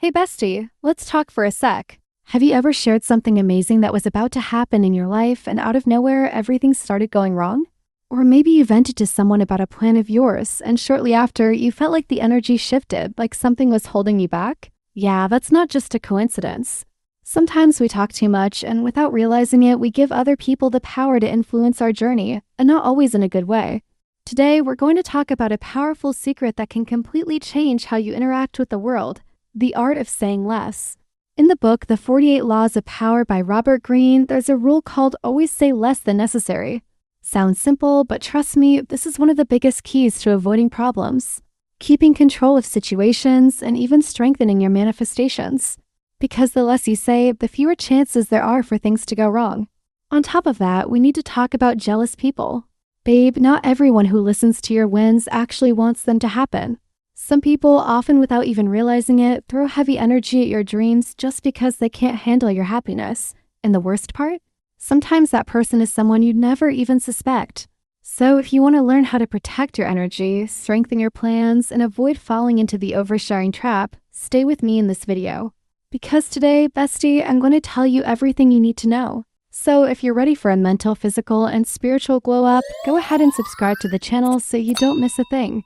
Hey bestie, let's talk for a sec. Have you ever shared something amazing that was about to happen in your life and out of nowhere everything started going wrong? Or maybe you vented to someone about a plan of yours and shortly after you felt like the energy shifted, like something was holding you back? Yeah, that's not just a coincidence. Sometimes we talk too much and without realizing it, we give other people the power to influence our journey, and not always in a good way. Today, we're going to talk about a powerful secret that can completely change how you interact with the world: the art of saying less. In the book, The 48 Laws of Power by Robert Greene, there's a rule called always say less than necessary. Sounds simple, but trust me, this is one of the biggest keys to avoiding problems, keeping control of situations, and even strengthening your manifestations. Because the less you say, the fewer chances there are for things to go wrong. On top of that, we need to talk about jealous people. Babe, not everyone who listens to your wins actually wants them to happen. Some people, often without even realizing it, throw heavy energy at your dreams just because they can't handle your happiness. And the worst part? Sometimes that person is someone you'd never even suspect. So if you want to learn how to protect your energy, strengthen your plans, and avoid falling into the oversharing trap, stay with me in this video. Because today, bestie, I'm going to tell you everything you need to know. So if you're ready for a mental, physical, and spiritual glow up, go ahead and subscribe to the channel so you don't miss a thing.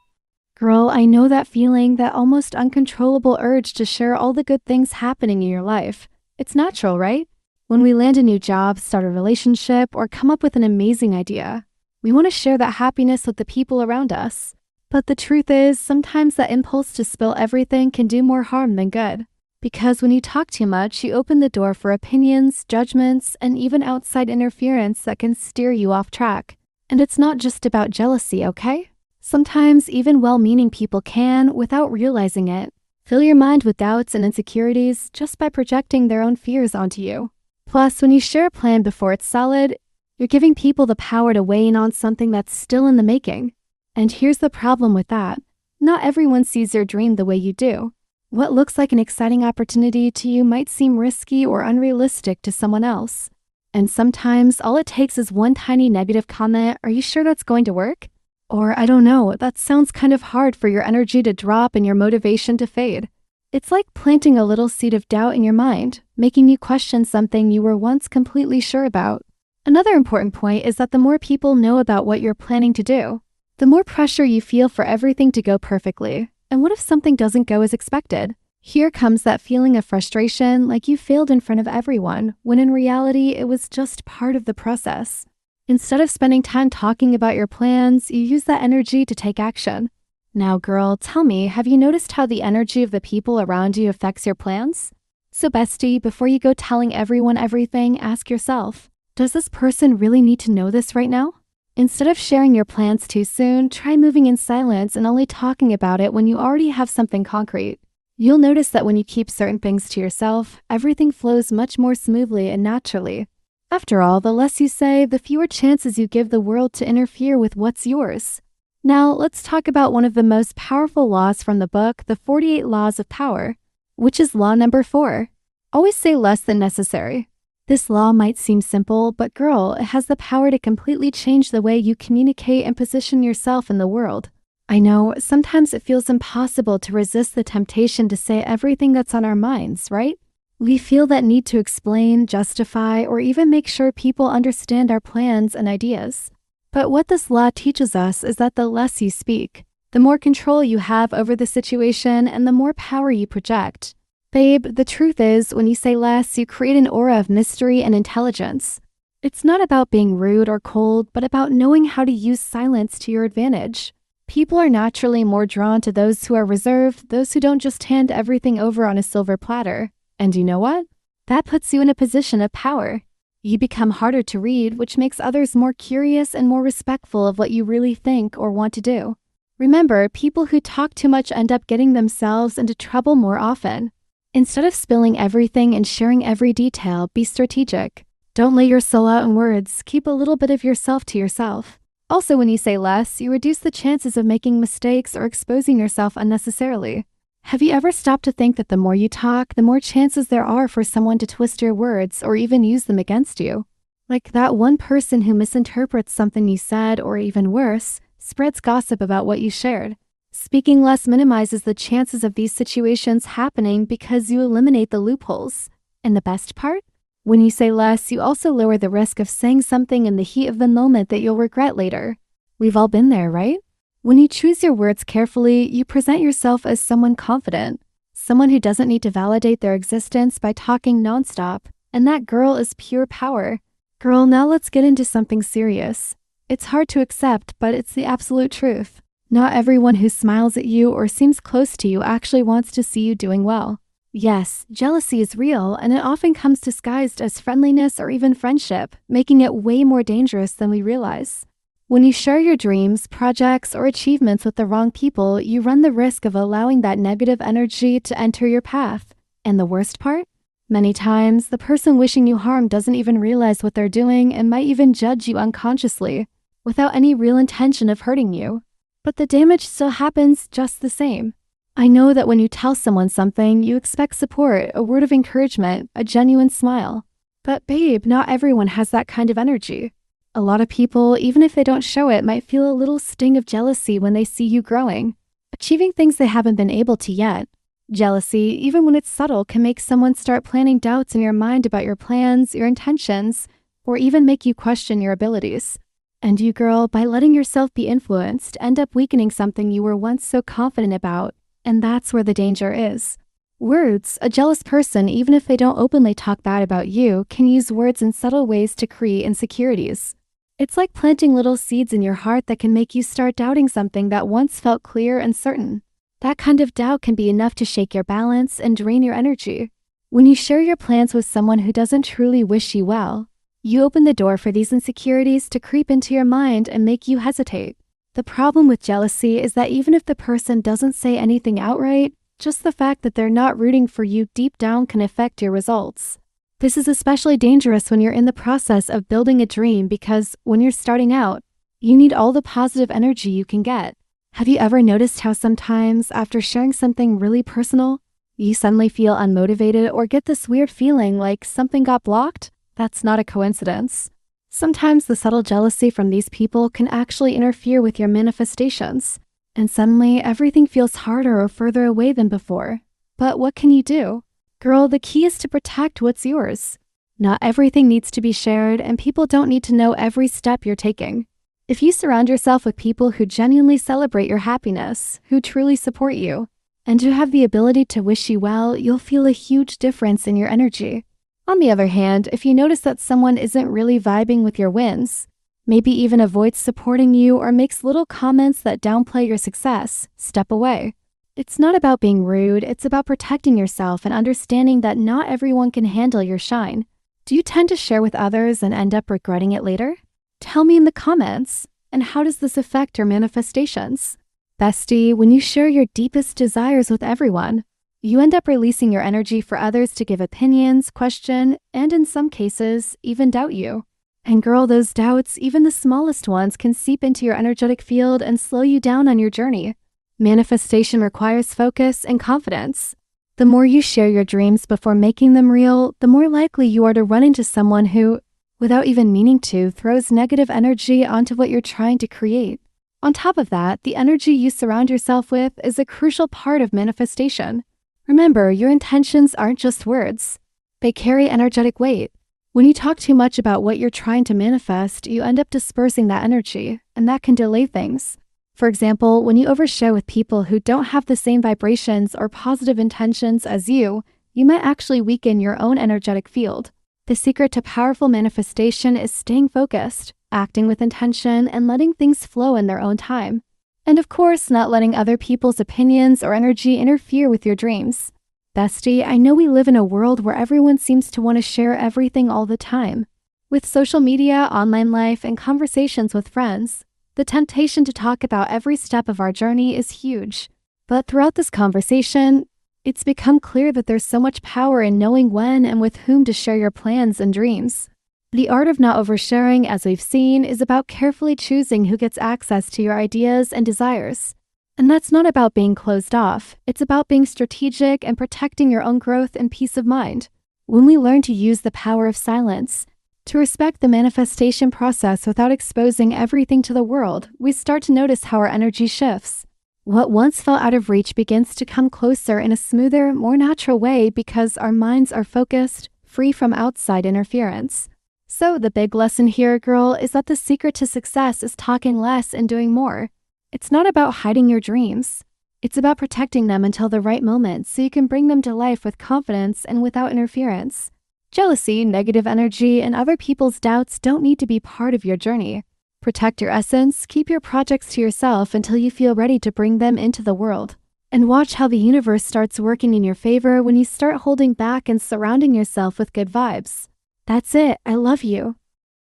Girl, I know that feeling, that almost uncontrollable urge to share all the good things happening in your life. It's natural, right? When we land a new job, start a relationship, or come up with an amazing idea, we want to share that happiness with the people around us. But the truth is, sometimes that impulse to spill everything can do more harm than good. Because when you talk too much, you open the door for opinions, judgments, and even outside interference that can steer you off track. And it's not just about jealousy, okay? Sometimes even well-meaning people can, without realizing it, fill your mind with doubts and insecurities just by projecting their own fears onto you. Plus, when you share a plan before it's solid, you're giving people the power to weigh in on something that's still in the making. And here's the problem with that. Not everyone sees your dream the way you do. What looks like an exciting opportunity to you might seem risky or unrealistic to someone else. And sometimes all it takes is one tiny negative comment, "Are you sure that's going to work?" Or, "I don't know, that sounds kind of hard," for your energy to drop and your motivation to fade. It's like planting a little seed of doubt in your mind, making you question something you were once completely sure about. Another important point is that the more people know about what you're planning to do, the more pressure you feel for everything to go perfectly. And what if something doesn't go as expected? Here comes that feeling of frustration, like you failed in front of everyone, when in reality, it was just part of the process. Instead of spending time talking about your plans, you use that energy to take action. Now, girl, tell me, have you noticed how the energy of the people around you affects your plans? So bestie, before you go telling everyone everything, ask yourself, does this person really need to know this right now? Instead of sharing your plans too soon, try moving in silence and only talking about it when you already have something concrete. You'll notice that when you keep certain things to yourself, everything flows much more smoothly and naturally. After all, the less you say, the fewer chances you give the world to interfere with what's yours. Now, let's talk about one of the most powerful laws from the book, The 48 Laws of Power, which is law number 4. Always say less than necessary. This law might seem simple, but girl, it has the power to completely change the way you communicate and position yourself in the world. I know, sometimes it feels impossible to resist the temptation to say everything that's on our minds, right? We feel that need to explain, justify, or even make sure people understand our plans and ideas. But what this law teaches us is that the less you speak, the more control you have over the situation and the more power you project. Babe, the truth is, when you say less, you create an aura of mystery and intelligence. It's not about being rude or cold, but about knowing how to use silence to your advantage. People are naturally more drawn to those who are reserved, those who don't just hand everything over on a silver platter. And you know what? That puts you in a position of power. You become harder to read, which makes others more curious and more respectful of what you really think or want to do. Remember, people who talk too much end up getting themselves into trouble more often. Instead of spilling everything and sharing every detail, be strategic. Don't lay your soul out in words. Keep a little bit of yourself to yourself. Also, when you say less, you reduce the chances of making mistakes or exposing yourself unnecessarily. Have you ever stopped to think that the more you talk, the more chances there are for someone to twist your words or even use them against you? Like that one person who misinterprets something you said, or even worse, spreads gossip about what you shared. Speaking less minimizes the chances of these situations happening because you eliminate the loopholes. And the best part? When you say less, you also lower the risk of saying something in the heat of the moment that you'll regret later. We've all been there, right? When you choose your words carefully, you present yourself as someone confident, someone who doesn't need to validate their existence by talking nonstop. And that, girl, is pure power. Girl, now let's get into something serious. It's hard to accept, but it's the absolute truth. Not everyone who smiles at you or seems close to you actually wants to see you doing well. Yes, jealousy is real, and it often comes disguised as friendliness or even friendship, making it way more dangerous than we realize. When you share your dreams, projects, or achievements with the wrong people, you run the risk of allowing that negative energy to enter your path. And the worst part? Many times, the person wishing you harm doesn't even realize what they're doing and might even judge you unconsciously, without any real intention of hurting you. But the damage still happens just the same. I know that when you tell someone something, you expect support, a word of encouragement, a genuine smile. But babe, not everyone has that kind of energy. A lot of people, even if they don't show it, might feel a little sting of jealousy when they see you growing, achieving things they haven't been able to yet. Jealousy, even when it's subtle, can make someone start planting doubts in your mind about your plans, your intentions, or even make you question your abilities. And you, girl, by letting yourself be influenced, end up weakening something you were once so confident about. And that's where the danger is. Words, a jealous person, even if they don't openly talk bad about you, can use words in subtle ways to create insecurities. It's like planting little seeds in your heart that can make you start doubting something that once felt clear and certain. That kind of doubt can be enough to shake your balance and drain your energy. When you share your plans with someone who doesn't truly wish you well, you open the door for these insecurities to creep into your mind and make you hesitate. The problem with jealousy is that even if the person doesn't say anything outright, just the fact that they're not rooting for you deep down can affect your results. This is especially dangerous when you're in the process of building a dream because when you're starting out, you need all the positive energy you can get. Have you ever noticed how sometimes, after sharing something really personal, you suddenly feel unmotivated or get this weird feeling like something got blocked? That's not a coincidence. Sometimes the subtle jealousy from these people can actually interfere with your manifestations, and suddenly everything feels harder or further away than before. But what can you do? Girl, the key is to protect what's yours. Not everything needs to be shared, and people don't need to know every step you're taking. If you surround yourself with people who genuinely celebrate your happiness, who truly support you, and who have the ability to wish you well, you'll feel a huge difference in your energy. On the other hand, if you notice that someone isn't really vibing with your wins, maybe even avoids supporting you or makes little comments that downplay your success, step away. It's not about being rude, it's about protecting yourself and understanding that not everyone can handle your shine. Do you tend to share with others and end up regretting it later? Tell me in the comments. And how does this affect your manifestations? Bestie, when you share your deepest desires with everyone, you end up releasing your energy for others to give opinions, question, and in some cases, even doubt you. And girl, those doubts, even the smallest ones, can seep into your energetic field and slow you down on your journey. Manifestation requires focus and confidence. The more you share your dreams before making them real, the more likely you are to run into someone who, without even meaning to, throws negative energy onto what you're trying to create. On top of that, the energy you surround yourself with is a crucial part of manifestation. Remember, your intentions aren't just words. They carry energetic weight. When you talk too much about what you're trying to manifest, you end up dispersing that energy, and that can delay things. For example, when you overshare with people who don't have the same vibrations or positive intentions as you might actually weaken your own energetic field. The secret to powerful manifestation is staying focused, acting with intention, and letting things flow in their own time. And of course, not letting other people's opinions or energy interfere with your dreams. Bestie, I know we live in a world where everyone seems to want to share everything all the time. With social media, online life, and conversations with friends, the temptation to talk about every step of our journey is huge. But throughout this conversation, it's become clear that there's so much power in knowing when and with whom to share your plans and dreams. The art of not oversharing, as we've seen, is about carefully choosing who gets access to your ideas and desires. And that's not about being closed off. It's about being strategic and protecting your own growth and peace of mind. When we learn to use the power of silence, to respect the manifestation process without exposing everything to the world, we start to notice how our energy shifts. What once felt out of reach begins to come closer in a smoother, more natural way because our minds are focused, free from outside interference. So, the big lesson here, girl, is that the secret to success is talking less and doing more. It's not about hiding your dreams. It's about protecting them until the right moment so you can bring them to life with confidence and without interference. Jealousy, negative energy, and other people's doubts don't need to be part of your journey. Protect your essence, keep your projects to yourself until you feel ready to bring them into the world. And watch how the universe starts working in your favor when you start holding back and surrounding yourself with good vibes. That's it. I love you.